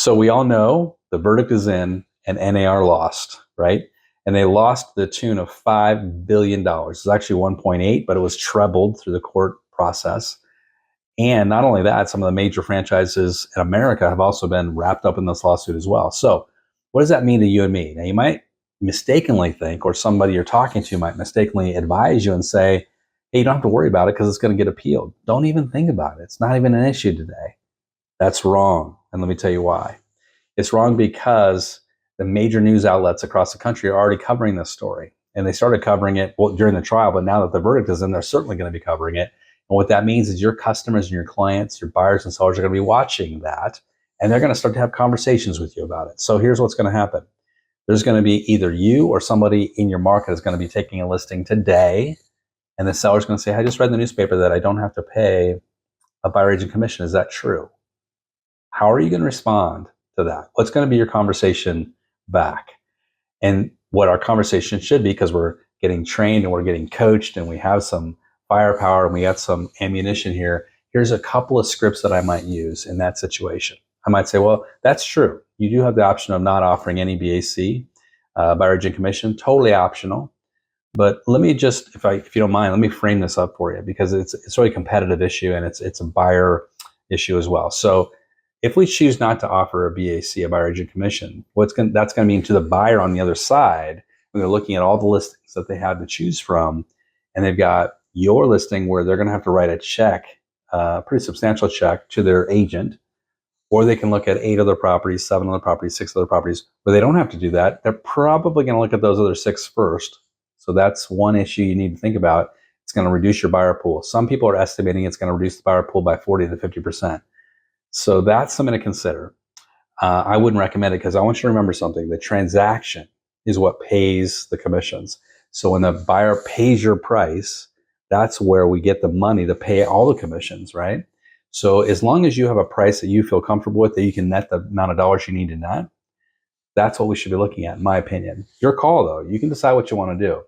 So we all know the verdict is in and NAR lost, right? And they lost to the tune of $5 billion. It's actually 1.8, but it was trebled through the court process. And not only that, some of the major franchises in America have also been wrapped up in this lawsuit as well. So what does that mean to you and me? Now, you might mistakenly think, or somebody you're talking to might mistakenly advise you and say, hey, you don't have to worry about it because it's going to get appealed. Don't even think about it. It's not even an issue today. That's wrong. And let me tell you why. It's wrong because the major news outlets across the country are already covering this story. And they started covering it during the trial, but now that the verdict is in, they're certainly going to be covering it. And what that means is your customers and your clients, your buyers and sellers are going to be watching that, and they're going to start to have conversations with you about it. So here's what's going to happen. There's going to be either you or somebody in your market is going to be taking a listing today, and the seller's going to say, I just read in the newspaper that I don't have to pay a buyer agent commission. Is that true? How are you going to respond to that? What's going to be your conversation back? And what our conversation should be, because we're getting trained and we're getting coached and we have some firepower and we got some ammunition here, here's a couple of scripts that I might use in that situation. I might say, well, that's true. You do have the option of not offering any BAC, buyer agent commission, totally optional. But let me just, if you don't mind, let me frame this up for you, because it's really a competitive issue and it's a buyer issue as well. So if we choose not to offer a BAC, a buyer agent commission, that's going to mean to the buyer on the other side, when they're looking at all the listings that they have to choose from, and they've got your listing where they're going to have to write a check, a pretty substantial check to their agent, or they can look at 8 other properties, 7 other properties, 6 other properties, where they don't have to do that. They're probably going to look at those other 6 first. So that's one issue you need to think about. It's going to reduce your buyer pool. Some people are estimating it's going to reduce the buyer pool by 40 to 50%. So that's something to consider. I wouldn't recommend it, because I want you to remember something. The transaction is what pays the commissions. So when the buyer pays your price, that's where we get the money to pay all the commissions, right? So as long as you have a price that you feel comfortable with, that you can net the amount of dollars you need to net, that's what we should be looking at, in my opinion. Your call, though. You can decide what you want to do.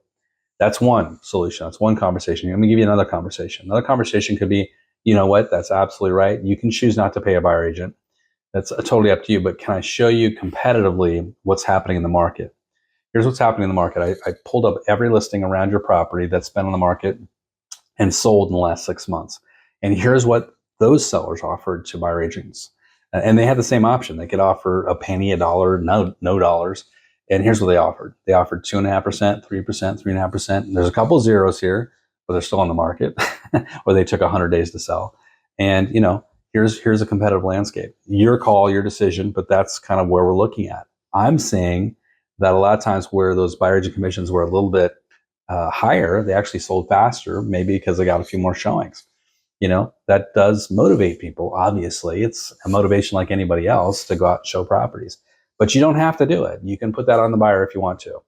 That's one solution. That's one conversation. Let me give you another conversation. Another conversation could be, you know what, that's absolutely right. You can choose not to pay a buyer agent. That's totally up to you. But can I show you competitively what's happening in the market? Here's what's happening in the market. I pulled up every listing around your property that's been on the market and sold in the last 6 months. And here's what those sellers offered to buyer agents. And they had the same option. They could offer a penny, a dollar, no dollars. And here's what they offered. They offered 2.5%, 3%, 3.5%. There's a couple zeros here, but they're still on the market, or they took 100 days to sell. And, you know, here's a competitive landscape. Your call, your decision, but that's kind of where we're looking at. I'm saying that a lot of times where those buyer agent commissions were a little bit higher, they actually sold faster, maybe because they got a few more showings. You know, that does motivate people. Obviously, it's a motivation like anybody else to go out and show properties. But you don't have to do it. You can put that on the buyer if you want to.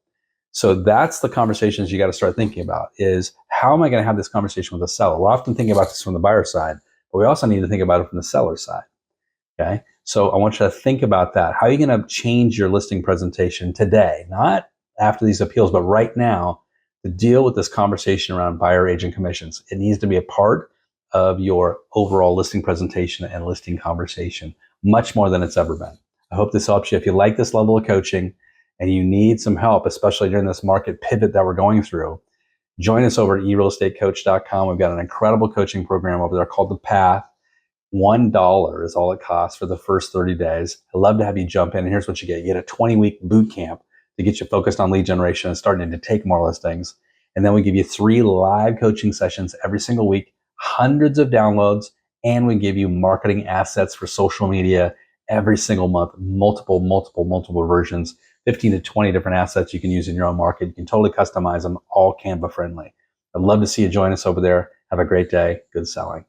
So that's the conversations you got to start thinking about, is how am I going to have this conversation with the seller? We're often thinking about this from the buyer side, but we also need to think about it from the seller side. Okay. So I want you to think about that. How are you going to change your listing presentation today? Not after these appeals, but right now, to deal with this conversation around buyer agent commissions. It needs to be a part of your overall listing presentation and listing conversation, much more than it's ever been. I hope this helps you. If you like this level of coaching and you need some help, especially during this market pivot that we're going through, join us over at eRealEstateCoach.com. We've got an incredible coaching program over there called The Path. $1 is all it costs for the first 30 days. I'd love to have you jump in. And here's what you get. You get a 20-week boot camp to get you focused on lead generation and starting to take more listings. And then we give you 3 live coaching sessions every single week, hundreds of downloads, and we give you marketing assets for social media every single month, multiple versions, 15 to 20 different assets you can use in your own market. You can totally customize them, all Canva friendly. I'd love to see you join us over there. Have a great day. Good selling.